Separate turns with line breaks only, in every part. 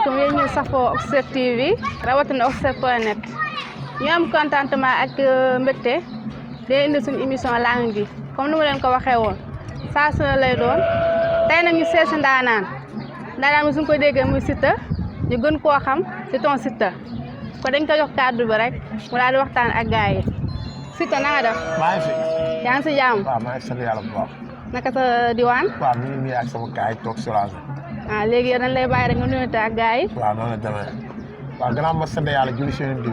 asalaamaaleykum yéen ñu safoo Oxford TV rawatina Oxford.net ñu am contentement ak mbégte di indi suñu émission langue gi comme ni ma leen ko waxee woon saa su ne lay doon tey nag ñu seesi ndaanaan mi suñ ko déggee muy Siteu ñu gën koo xam ci Ton Siteu ko dañ ko jox kàddu bi rek mu daal di waxtaan ak gars yi Siteu na nga def.
maa ngi fi.
yaa ngi si jàmm.
waaw maa ngi sant yàlla bu baax.
naka sa diwaan.
waaw mi ngi nii ak sama gars yi toog si rajo.
léegi yow dañ lay bàyyi rek nga nuyonte ak gars yi.
waaw noonu la demee waaw gannaaw ma sant yàlla julli si bi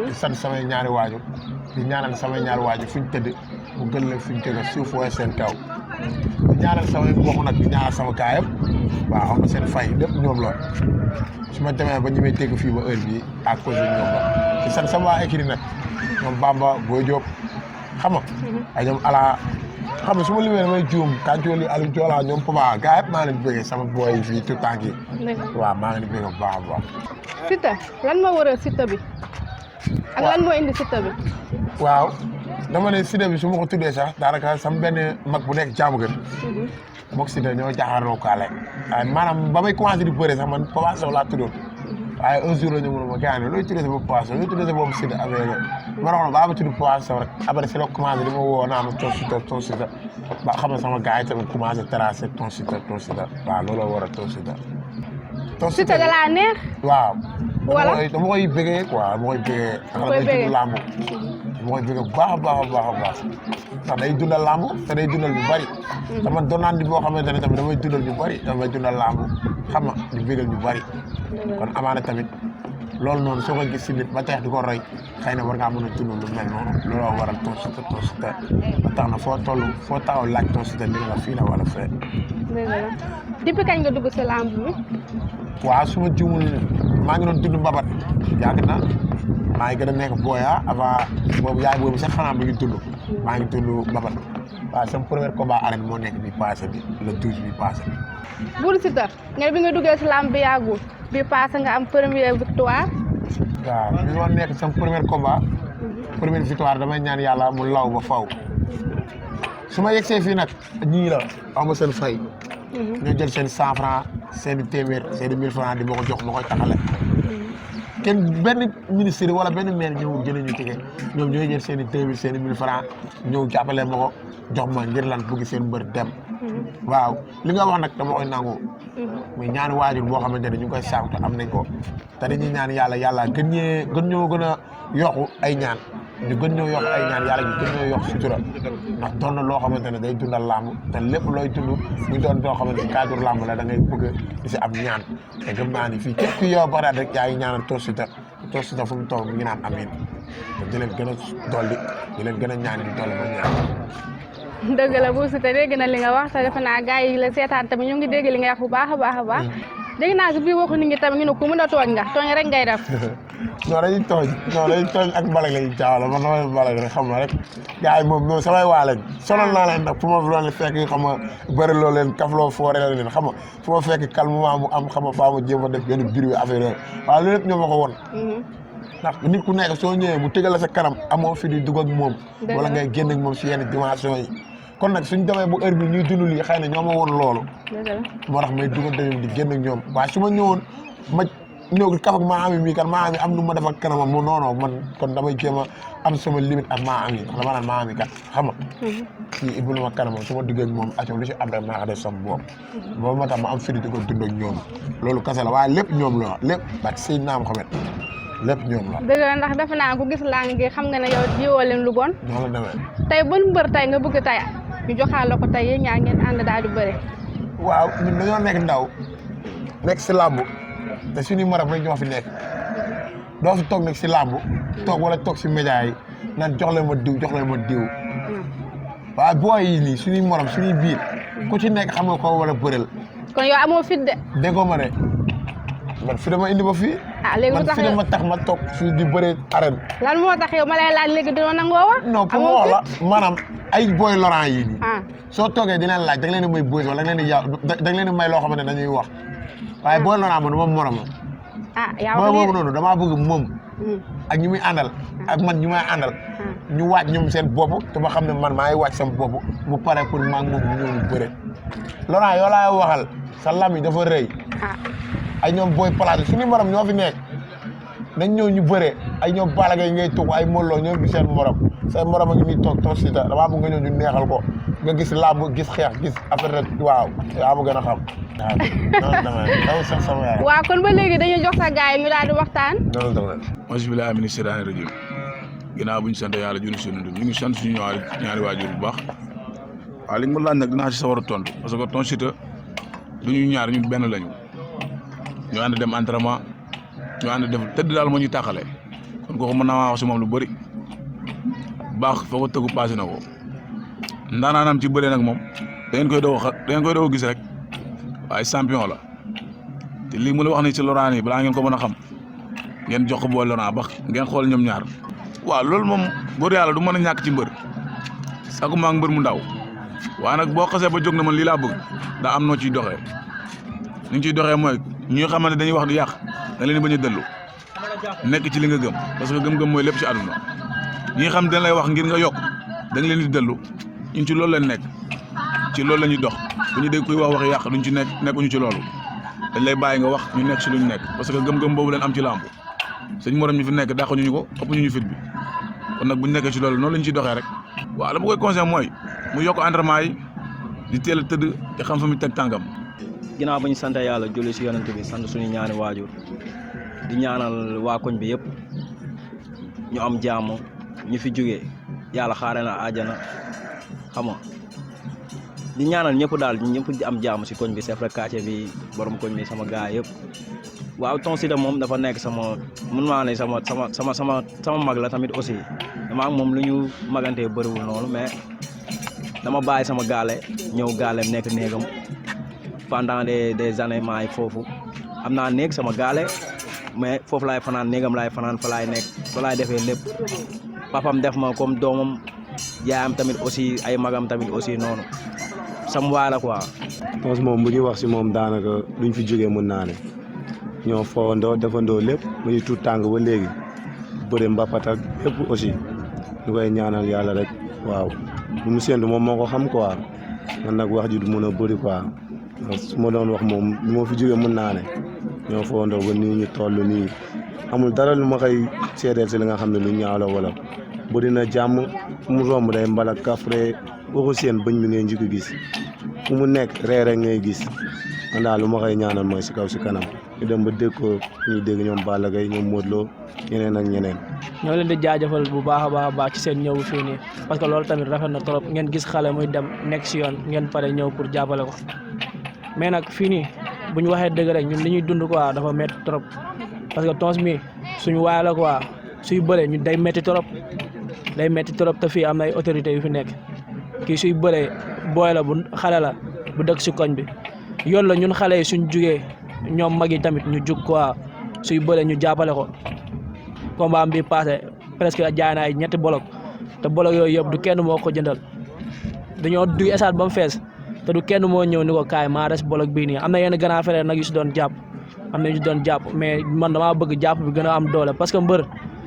di sant samay ñaari waajur di ñaanal samay ñaari waajur fu ñu tëdd mu gën leen fu ñu tëdd suuf wala seen kaw di ñaanal samay mbokk nag di ñaanal sama gars yëpp waaw xam nga seen fay lépp ñoom la su ma demee ba ñu may dégg fii ba heure bii à cause de ñoom la di sant sama waa écrit nag ñoom Bamba Boy Diop xam nga ay ñoom ala xam nga su ma limee damay juum Kanjooli Aliou Joola ñoom Papa gars yëpp maa ngi leen di bëggee sama boy yi fii tout temps yi waaw maa ngi leen di bëggee bu baax a baax.
Siteu lan moo waral Siteu bi ak lan moo indi Siteu bi.
waaw dama ne Siteu bi su ma ko tuddee sax daanaka sama benn mag bu nekk jaamu gën moog Siteu ñoo jaaxaaroo kaale waaye maanaam ba may commencé di bëre sax man Papa Sow laa tuddoon waaye un jour la ñu mën ma gaañ looy tuddee sa bopp Papa Sow looy tuddee sa bopp Siteu affaire ma ne ko ba ma tudd Papa Sow rek après si la commencé di ma woo naa ma Ton Siteu ba xam ne sama gars yi tamit commencé tracé Ton Siteu waaw looloo war a Ton Siteu.
Siteu da laa neex.
waaw.
wala
dama koy bëggee quoi dama koy bëggee.
dama koy bëggee
làmb dama koy bëggee bu baax a baax a baax a baax ndax day dundal làmb te day dundal ñu bari. dama doonaan di boo xamante ne tamit damay dundal ñu bari damay dundal làmb xam nga di bëggal ñu bari. kon amaana tamit loolu noonu soo ko gis si nit ba tax di ko roy xëy na war ngaa mën a dund lu mel noonu looloo waral Ton Siteu ba tax na foo taxaw laaj Ton Siteu ni nga fii la wala fee.
dëgg la depuis kañ nga dugg si làmb bi.
waaw su ma juumul maa ngi doon dund mbabat yàgg na maa ngi gën a nekk booya avant boobu yaay boobu sax xanaa mi ngi dund maa ngi dund mbabat waaw sama premier combat arène moo nekk bi passé bi le 12 bi passé.
Buur Siteu nga bi nga duggee si làmb bi yàggul bi passé nga am première victoire.
waaw bi ma nekk sama premier combat première victoire damay ñaan yàlla mu law ba faw su ma yegsee fii nag ñii la am seen fay. ñoo jël seen 100 francs seen i téeméer seen i 1000 francs di ma ko jox ma koy taxale kenn benn ministre wala benn maire ñëw jëlee ñu tege ñoom ñooy jël seen i téeméer seen i 1000 francs ñëw jàppale ma ko jox ma ngir lan bëgg seen mbër dem. waaw li nga wax nag dama koy nangu. muy ñaani waajur boo xamante ne ñu ngi koy sànq te am nañ ko te dañuy ñaan yàlla gën ñoo gën a yokku ay ñaan. ñu gën ñoo yokk ay ñaan yàlla ñu gën ñoo yokk sutura ndax doon na loo xamante ne day dundal làmb te lépp looy dund muy doon doo xamante ne cadre làmb la da ngay bëgg di si am ñaan te gëm naa ni fii képp ku yow baraat rek yaa ngi ñaanal Ton Siteu fu mu toog mi ngi naan amiin te di leen gën a dolli di leen gën a ñaan di dolli ma ñaan.
dëgg la Buur Siteu dégg na li nga wax te defe naa gars yi la seetaan tamit ñu ngi dégg li nga wax bu baax a baax a baax dégg naa si biir waxu nit ñi tamit ñu ne ku mën a tooñ nga tooñ rek ngay def.
non dañuy tooñ ak mbalag lañuy jaawale man damay mbalag rek xam nga rek gars yi moom samay waa lañ sonal naa leen nag fu ma doon fekk xam nga bëri loo leen kafloo foore la leen xam nga fu ma fekk calmement mu am xam nga faa ma jéem a def benn biir affaire yooyu waaw loolu lépp ñoo ma ko won ndax nit ku nekk soo ñëwee mu tegal la sa kanam amoo fi di dugg ak moom wala ngay génn ak moom si yenn dimension yi kon nag suñ demee bu heure bi ñuy dund lii xëy na ñoo ma woon loolu moo tax may duggante ñoom di génn ak ñoom waaye su ma ñëwoon ma ñëw kaf ak maa ami mii kan maa ami am nu ma def ak kanamam mu noonoo man kon damay jéem a am sama limite ak maa ami dama naan maa ami kat xam nga kii ibnu ma kanamam su ma duggee ak moom aco lu si am rek maa ko def sama bopp boobu moo tax ma am firi di ko dund ak ñoom loolu kese la waaye lépp ñoom la lépp bak sëy naam xamet lépp ñoom la.
dëgg la ndax defe naa ku gis làng gi xam nga ne yow jiwoo leen lu bon.
noonu la demee.
tey ban mbër tey nga bëgg tey ñu joxaale ko tey yéen ñaar ngeen ànd daal di bëre.
waaw ñun dañoo nekk ndaw nekk si làmb te suñuy morom rek ñoo fi nekk doo fi toog nekk si làmb toog wala toog si média yi naan jox leen ma diw waaye booy yi nii suñuy morom suñuy biir ku ci nekk xam nga ko wala bëreel.
kon yow amoo fit de.
déggoo ma ne man fi dama indi ma fii.
léegi lu tax
man fi dama tax ma toog fii di bëree arène.
lan moo tax yow ma lay laaj léegi dina nangoo wax.
non pour ma wax la maanaam ay booy Laurent yii nii. soo toogee dinañ laaj da nga leen di may bës wala da nga leen di may loo xamante ne dañuy wax waaye booy Laurent man moom morom
yaa
mooy boobu noonu damaa bëgg moom ak ñi muy àndal ak man ñi may àndal ñu waaj ñoom seen bopp te ma xam ne man maa ngi waaj sama bopp mu pare pour maa ngi moom ñu ñëw ñu bëre Laurent yoo laay waxal sa lam yi dafa rëy ay ñoom Boy Platé suñu morom ñoo fi nekk nañ ñëw ñu bëree ay ñoom Balla Gaye ngay tugg ay Modou Lo ñoom bi seen morom say morom a ngi nii toog Siteu damaa bëgg nga ñëw ñu neexal ko nga gis làmb gis xeex gis affaire rek waaw yaa ma gën a xam waaw noonu demee daw sax sama yaay.
waaw kon ba léegi dañuy jox sa gars yi ñu daal di waxtaan.
noonu demee.
auzu billaahi mina shaytaani rajiim ginnaaw bu ñu sant yàlla julli si ñu ngi sant suñu ñaari waajur bu baax waaw li nga ma laaj nag dinaa si sawar a tontu parce que ton Siteu du ñu ñaar ñun benn lañu ñu ànd dem entraînement ñu ànd def tëdd daal moo ñu tàqale kon kooku mën naa wax si moom lu bëri baax foo ko tëggu passé na ko ndaanaanam ci bëree nag moom da ngeen koy doog a gis rek waaye champion la te lii mu la wax ni ci Laurent yi balaa ngeen ko mën a xam ngeen jox ko booy Laurent ba ngeen xool ñoom ñaar waaw loolu moom góor yàlla du mën a ñàkk ci mbër sakuma ak mbër mu ndaw waaye nag boo xasee ba jóg na man lii laa bëgg daa am noo ciy doxee ni ñu ciy doxee mooy ñi nga xamante dañuy wax di yàq da leen bañ a dëllu nekk ci li nga gëm parce que gëm-gëm mooy lépp ci àdduna ñi nga xam dañ lay wax ngir nga yokk da nga leen di dëllu ñun ci loolu lañ nekk ci loolu la ñuy dox bu ñu dégg kuy wax waxi yàq duñ ci nekkuñu ci loolu dañ lay bàyyi nga wax ñu nekk ci lu ñu nekk parce que gëm-gëm boobu leen am ci làmb sëñ morom ñu fi nekk dàquñu ñu ko ëpp ñu fit bi kon nag bu ñu nekkee ci loolu noonu la ñu ciy doxee rek waaw la ma koy conseil mooy mu yokk entraînement yi di teel a tëdd te xam fa mu teg tànkam.
ginnaaw ba ñu sant yàlla julli si yonent bi sant suñu ñaani waajur di ñaanal waa koñ bi yëpp ñu am jàmm ñu fi jógee yàlla xaare na àjjana xam nga di ñaanal ñëpp daal ñëpp di am jàmm si koñ bi chef de quartier bi borom koñ bi sama gaay yëpp waaw ton Siteu moom dafa nekk sama mun maa ne sama mag la tamit aussi dama ak moom lu ñu magantee bëriwul noonu mais dama bàyyi sama gaale ñëw gaaleem nekk néegam pendant des années maay foofu am naa néeg sama gaale mais foofu laay fanaan néegam laay fanaan fa laay nekk fa laay defee lépp papam def ma comme doomam yaayam tamit aussi ay magam tamit aussi noonu sam waay la quoi.
Tons moom bu ñuy wax si moom daanaka luñ fi jógee mën naa ne ñoo foowandoo defandoo lépp mu ñu tuut tàng ba léegi bëri mbapat ak lépp aussi ñu koy ñaanal yàlla rek waaw lu mu séntu moom moo ko xam quoi man nag wax ji du mën a bëri quoi su ma doon wax moom lu ma fi jógee mën naa ne ñoo foowandoo ba nii ñu toll nii amul dara lu ma koy seedeel si li nga xam ne lu ñaaw la wala bëri na jàmm fu mu romb day mbala kafre waxu seen bëñ bi ngay njëkk gis fu mu nekk reere ngay gis man daal lu ma koy ñaanal mooy si kaw si kanam ñu dem ba dégg ko ñuy dégg ñoom Balla Gaye ñoom Modou Lo ñeneen ak ñeneen.
ñoo leen di jaajëfal bu baax a baax ci seen ñëw fii nii parce que loolu tamit rafet na trop ngeen gis xale muy dem nekk si yoon ngeen pare ñëw pour jàppale ko mais nag fii nii bu ñu waxee dëgg rek ñun li ñuy dund quoi dafa métti trop parce que Tons mi suñu waay la quoi suy bëree ñu day métti trop te fii am na ay autorités yu fi nekk kii suy bëree booy la bu xale la bu dëkk si koñ bi yoon la ñun xale yi suñ jugee ñoom mag yi tamit ñu jug quoi suy bëree ñu jàppale ko combat bi passé presque jaay na ay ñetti bolok te bolok yooyu yëpp du kenn moo ko jëndal dañoo duy esaat ba mu fees te du kenn moo ñëw ni ko kaay maa des bolok bii nii am na yenn grand frère nag yu si doon jàpp mais man damaa bëgg jàpp bi gën a am doole parce que mbër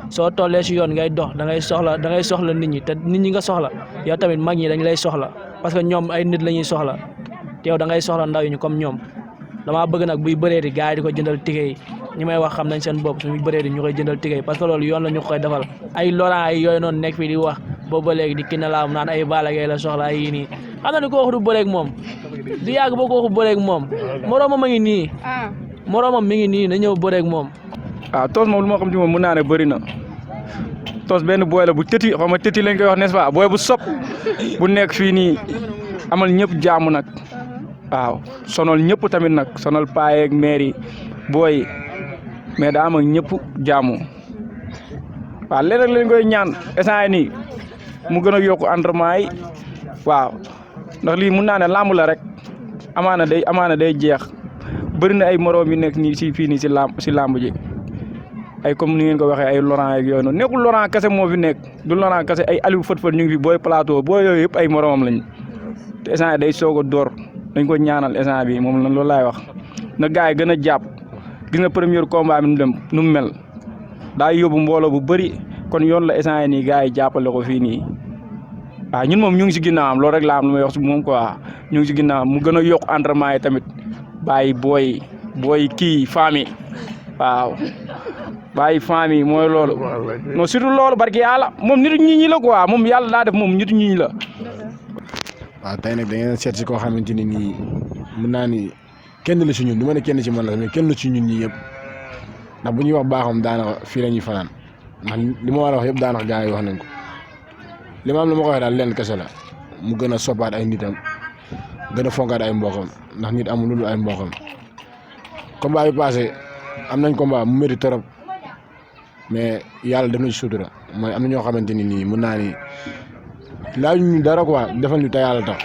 soo tollee si yoon ngay dox da ngay soxla nit ñi te nit ñi nga soxla yow tamit mag ñi dañ lay soxla parce que ñoom ay nit la ñuy soxla te yow da ngay soxla ndaw yi ñu comme ñoom damaa bëgg nag buy bëree di gars yi di ko jëndal ticket yi ñi may wax xam nañ seen bopp suñu bëree di ñu koy jëndal ticket yi parce que loolu yoon la ñu koy defal ay Laurent ay yooyu noonu nekk fii di wax boobu ba léegi di kii na laam naan ay Balla Gaye la soxla ay yii nii xam na ni ko waxu du bëreeg moom du yàgg boo ko waxu bëreeg moom moroomam a ngi nii moroomam mi ngi nii na ñëw bëreeg moom.
waaw Tons moom lu ma xam ci moom mën naa ne bëri na Tons benn booy la bu tëti xaw ma tëti lañ koy wax n'est-ce pas booy bu sopp bu nekk fii nii amal ñëpp jaamu nag waaw sonal ñëpp tamit nag sonal paa ak maire yi booy mais daa am ak ñëpp jaamu waaw léeg-léeg lañ koy ñaan instant yii nii mu gën a yokk entraînement yi waaw ndax lii mun naa ne làmb la rek amaana day jeex bëri na ay moroom yu nekk nii si fii nii si làmb ji ay comme ni ngeen ko waxee ay Laurent ak yooyu noonu nekkul Laurent kese moo fi nekk du Laurent kese ay Aliou Fët ñu ngi fi booy plateau booy yooyu yëpp ay moromam lañ te instant day soog a door dañ ko ñaanal instant bi moom loolu laay wax na gars yi gën a jàpp gis nga premier combat bi nu mu mel daa yóbbu mbooloo bu bëri kon yoon la instant nii gars yi jàppale ko fii nii waaw ñun moom ñu ngi si ginnaawam loolu rek laa am lu may wax si moom quoi ñu ngi si ginnaawam mu gën a yokk entraînement yi tamit bàyyi booy booy kii famille waaw bàyyi famille mooy loolu non surtout loolu barki yàlla moom nitu ñi la quoi moom yàlla daa def moom nitu ñi la.
waaw tey nag da ngeen seet si koo xamante ni nii mën naa ni kenn la si ñun du ma ne kenn si man la mais kenn la si ñun ñii yëpp ndax bu ñuy wax baaxam daanaka fii la ñuy fanaan ndax li ma war a wax yëpp daanaka gars yi wax nañ ko li ma am lu ma ko waxee daal lenn kese la mu gën a soppaat ay nitam gën a fonkaat ay mboqam ndax nit amul lu dul ay mboqam combat bi passé am nañ combat mu métti trop mais yàlla def na ci sutura mooy am na ñoo xamante ni nii mën naa ni laaj ñu dara quoi defal ñu te yàlla tax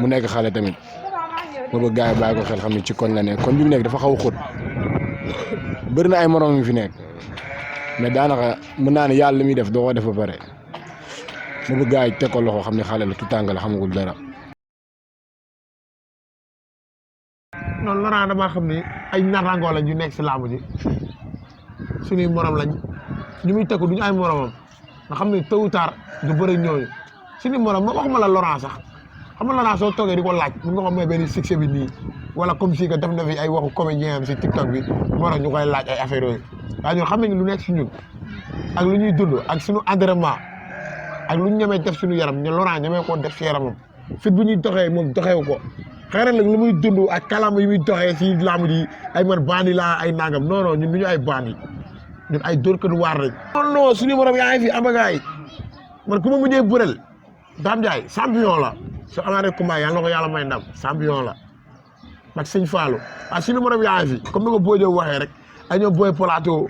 mu nekk xale tamit booba gars yi bàyyi ko xel xam ne ci koñ la nekk koñ bi mu nekk dafa xaw a xóot bëri na ay morom yu fi nekk mais daanaka mën naa ne yàlla li muy def doo ko def ba pare booba gars yi teg ko loxo xam ne xale la tout tàng la xamagul dara.
non Laurent damaa xam ni ay naataangoo lañ ñu nekk si làmb ji suñuy morom lañ ñu muy tegu duñu ay moromam nga xam ne tôt ou tard du bëri ñooñu suñuy morom waxuma la Laurent sax xam nga Laurent soo toogee di ko laaj mun nga ko may benn succès bi nii wala comme si que def na fi ay waxu comédien am si TikTok bi moo tax ñu koy laaj ay affaire yooyu waaye ñun xam nañ lu nekk si ñun ak lu ñuy dund ak suñu entraînement ak lu ñu ñemee def suñu yaram ñu Laurent ñemee koo def si yaramam fit bu ñuy doxee moom doxewu ko xëy na nag lu muy dund ak kalam yi muy doxee si làmb ji ay man bandi laa ay nangam non non ñun du ñu ay bandi ñun ay dóorkatu waar lañ. non non suñu morom yaa ngi fi amagaay man ku ma mujjee bëreel Dame Ndiaye champion la su amaatee combat yàlla na ko yàlla may ndam champion la ak sëñ Fallou waaw suñu morom yaa ngi fi comme ni ko Boy Diop waxee rek ay ñoom Boy Plateau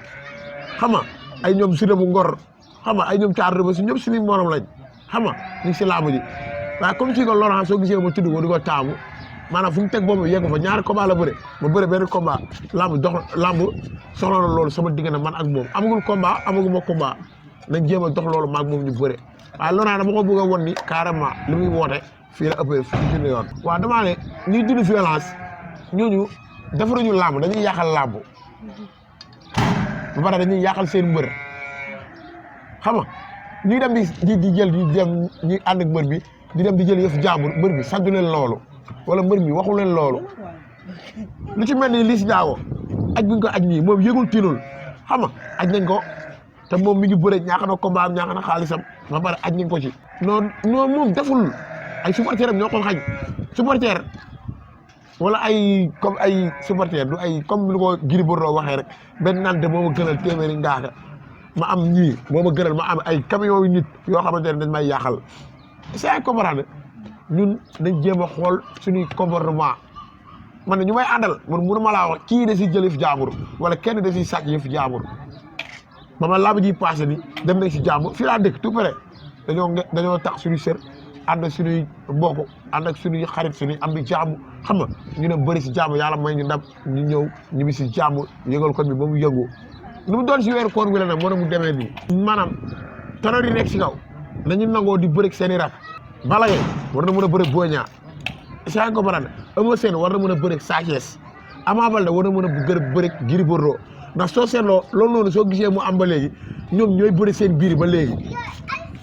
xam nga ay ñoom Sida bu Ngor xam nga ay ñoom Thiatou ba si ñëpp suñu morom lañ xam nga ñu ngi si làmb ji waaye comme si que Laurent soo gisee ma tudd ko di ko taamu. maanaam fu mu teg boobu yeggu fa ñaari combat la bëre ma bëre benn combat lamb soxla na loolu sama diggante man ak moom amagul combat amaguma combat nañ jéem a dox loolu maag moom ñu bëre waaye Laurent dama ko bëgg a won ni carrément li muy woote fii la ëppee fii la yoon. waaw damaa ne ñuy dund violence ñooñu defaruñu lamb dañuy yàqal lamb ba pare dañuy yàqal seen mbër xam nga ñuy dem di jël di dem ñuy ànd ak mbër bi di dem di jël yëf jàmbur mbër bi sant leen loolu. wala mbër mi waxu leen loolu lu ci mel ni Liss Ndiago aj buñ ko aj nii moom yëgul tinul xam nga aj nañ ko te moom mi ngi bëre ñàkk na combat am ñàkk na xaalisam ba pare aj nañ ko ci non non moom deful ay supporter am ñoo ko xañ supporter wala ay comme ay supporter du ay comme lu ko Gris Bordeaux waxee rek benn nante moo ma gënal téeméeri ngaaka ma am ñii moo ma gënal ma am ay camion yu nit yoo xamante ne dañ may yàqal c'est comprendre ñun dañ jéem a xool suñuy comportement man ne ñu may àndal man mënu ma laa wax kii da si jël yëf jaambur wala kenn da si sàcc yëf jaambur ba ma làmb ji passé ni dem nañ si jàmbur fii laa dëkk tout près dañoo tax suñu sër ànd ak suñuy mbokk ànd ak suñuy xarit suñuy am di jàmm xam nga ñu ne bëri si jàmm yàlla may ñu ndam ñu ñëw ñu bi si jàmm yëgal ko bi ba mu yëngu lu mu doon si weeru koor wi la nag moo mu demee nii maanaam tanoor yi nekk si kaw nañu nangoo di bëri seen i rak Balla Gaye war na mën a bëri Boy Niang saa ko barane Eumeu Sène war na mën a bëri Sa Thiès Ama Baldé war na mën a bëri Gris Bordeaux ndax soo seetloo loolu noonu soo gisee mu am ba léegi ñoom ñooy bëri seen biir ba léegi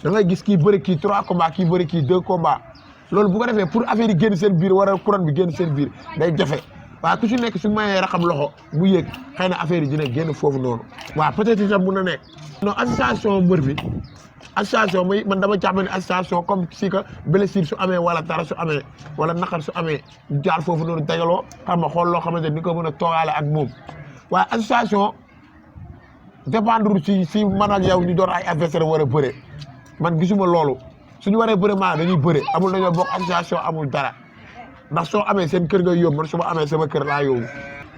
da ngay gis kii bëri kii 3 combats kii bëri kii 2 combats loolu bu ko defee pour affaire yi génn seen biir war a couronne bi génn seen biir day jafe waaye ku ci nekk su mayee raxam loxo mu yéeg xëy na affaire yi dina génn foofu noonu waaw peut-être itam mun na nekk non association mbër bi association muy man dama jàpp ne association comme si que blessure su amee wala dara su amee wala naqar su amee jaar foofu noonu dajaloo xam nga xool loo xamante ni ko mën a toogaale ak moom waaye association dépendre si man ak yow ñu doon ay adversaire war a bëre man gisuma loolu suñu waree bëre maa dañuy bëre amul dañoo bokk association amul dara ndax soo amee seen kër nga yóbbu man su ma amee sama kër laa yóbbu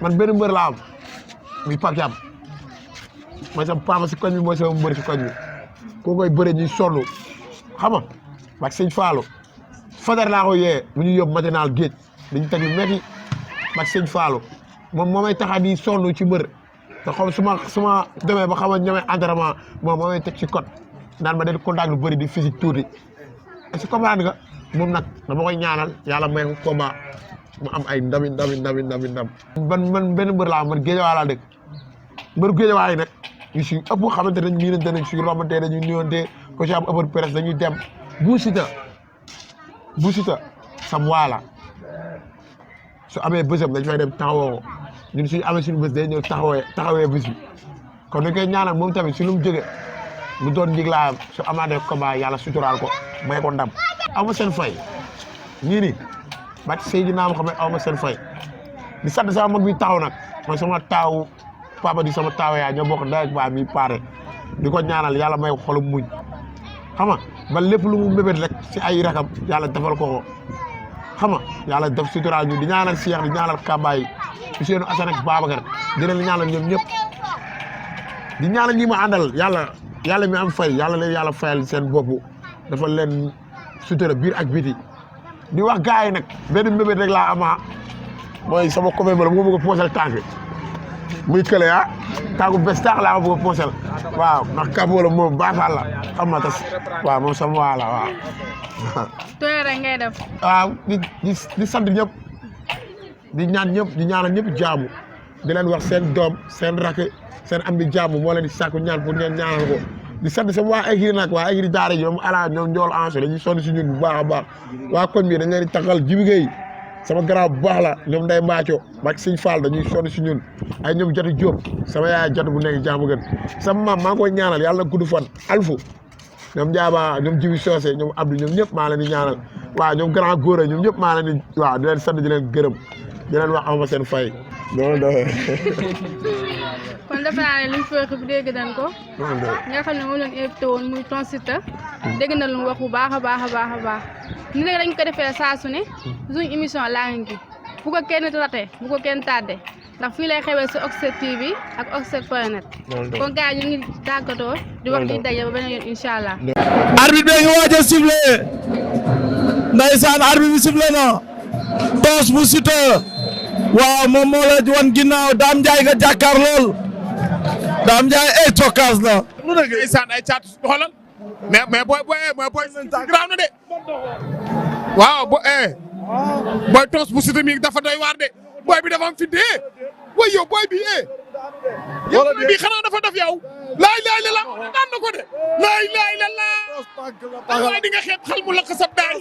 man benn mbër laa am muy Pape Thiam mooy sama papa si koñ bi mooy sama mbër si koñ bi koo koy bëre ñuy sonn xam nga ak sëñ Fallou Fadar laa ko yee bu ñu yóbbu matinal géej dañu teg lu métti ak sëñ Fallou moom moo may taxa di sonn ci mbër te xam su ma demee ba xam ne ñamee entraînement moom moo may teg ci code naan ma del contact lu bëri di physique tuuti est-ce que comprendre nga moom nag dama koy ñaanal yàlla may ko combat mu am ay ndam man benn mbër laa man Géejawaay laa dëkk mbër Géejawaay nag ñu si ëpp xamante nañ miinante nañ suñu rombante dañuy nuyonte ko ci am ëppar presse dañuy dem Bou Siteu sam waala su amee bësam dañ fay dem taxawoo ñun suñu amee suñu bés day ñëw taxawee bés bi kon dañ koy ñaanal moom tamit si lu mu jóge mu doon njiglaayam su amaatee combat yàlla suturaal ko may ko ndam aw ma seen fay ñii nii ba Seydina Muhammad aw ma seen fay di sant sama mag bi taxaw nag mooy sama taaw papa di sama taaw yaay ñoo bokk ndey ak baay mi paare di ko ñaanal yàlla may xolum muñ xam nga ba lépp lu mu mébét rek si ay rakam yàlla defal ko xam nga yàlla def suturaal ñu di ñaanal Cheikh di ñaanal Kambaay Ousseynou Assane ak Babacar di leen ñaanal ñoom ñëpp di ñaanal ñi ma àndal yàlla mi am fay yàlla leen yàlla fayal seen bopp dafa leen sutura biir ak biti di wax gars yi nag benn mébét rek laa ama mooy sama commune bala mu bëgg a poosal tànk muy kële tànku bés taax laa bëgg a poosal waaw ndax Kaboola moom baaxal la xam nga tas waaw moom sama waa la waaw.
tooy rek ngay def.
waaw di sant ñëpp di ñaan ñëpp di ñaanal ñëpp jaamu di leen wax seen doom seen rakk seen am di jaamu moo leen di sàkku ñaan pour ngeen ñaanal ko di sant sama waa écurie nag waa écurie daara ji ñoom ala ñoom njool anso dañuy sonn si ñun bu baax a baax waa koñ bi dañ leen di taxal Jibi Gueye sama garab bu baax la ñoom Ndeye Mbacco ba Sëñ Fall dañuy sonn si ñun ay ñoom Jatu Diop sama yaay Jatu bu nekk jaamu gën sama maam maa ngi koy ñaanal yàlla na gudd fan alfu ñoom Ndiaba ñoom Jibi Socé ñoom Abdou ñoom ñëpp maa leen di ñaanal waaw ñoom grand góor ñoom ñëpp maa leen di waaw di leen sant di leen gërëm di leen wax ama seen fay loolu da
kon defe naa ne li mu fekk bi dégg nañ ko nga xam ne moom lañ invité woon muy Tonton Siteu dégg na lu mu wax bu baax a baax a baax a baax ni nag dañ ko defee saa su ne suñu émission Langue gi bu ko kenn raté bu ko kenn tardé ndax fii lay xewee si Oxset TV ak Oxset.net kon gars ñu ngi tàggatoo di wax di daje ba beneen yoon incha allah.
arbitre bi nga waaj a sifflé ndeysaan arbitre bi sifflé na Tonton bu Siteu waaw moom moo la wan ginnaaw Dame Ndiaye nga jàkkaar lool Dame Ndiaye ay cokkaas la.
lu dëgg ndeysaan ay caatu xoolal mais booy graaw na de waaw booy Tonton bu Siteu mi dafa doy waar de booy bi dafa am fi dee booy yow booy bi yow booy bi xanaa dafa def yow laay la daan na ko de laay la waaye di nga xeeb xal mu lakk sab daay